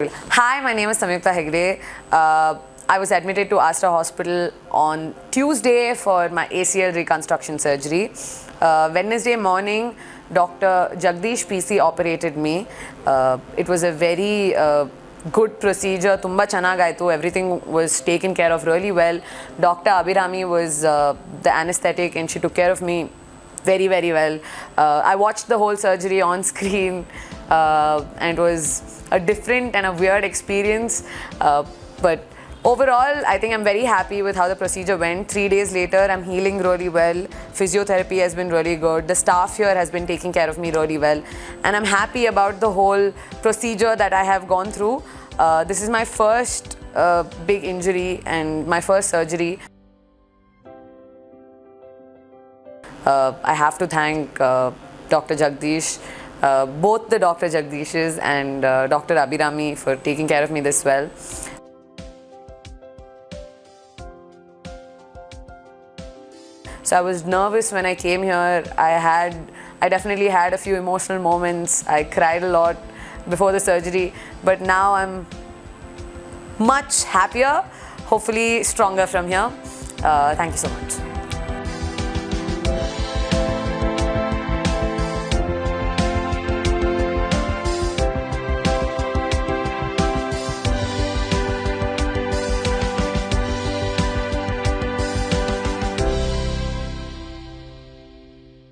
Hi, my name is Samyuktha Hegde. I was admitted to AASRA Hospital on Tuesday for my ACL reconstruction surgery. Wednesday morning, Dr. Jagdish PC operated me. It was a very good procedure. Tumba chanagaitu. Everything was taken care of really well. Dr. Abhirami was the anesthetic and she took care of me very, very well. I watched the whole surgery on screen and it was a different and a weird experience. But overall, I think I'm very happy with how the procedure went. 3 days later, I'm healing really well. Physiotherapy has been really good. The staff here has been taking care of me really well. And I'm happy about the whole procedure that I have gone through. This is my first big injury and my first surgery. I have to thank Dr. Jagdish, both the Dr. Jagdishes and Dr. Abhirami for taking care of me this well. So I was nervous when I came here. I definitely had a few emotional moments. I cried a lot before the surgery, but now I'm much happier, hopefully stronger from here. Thank you so much.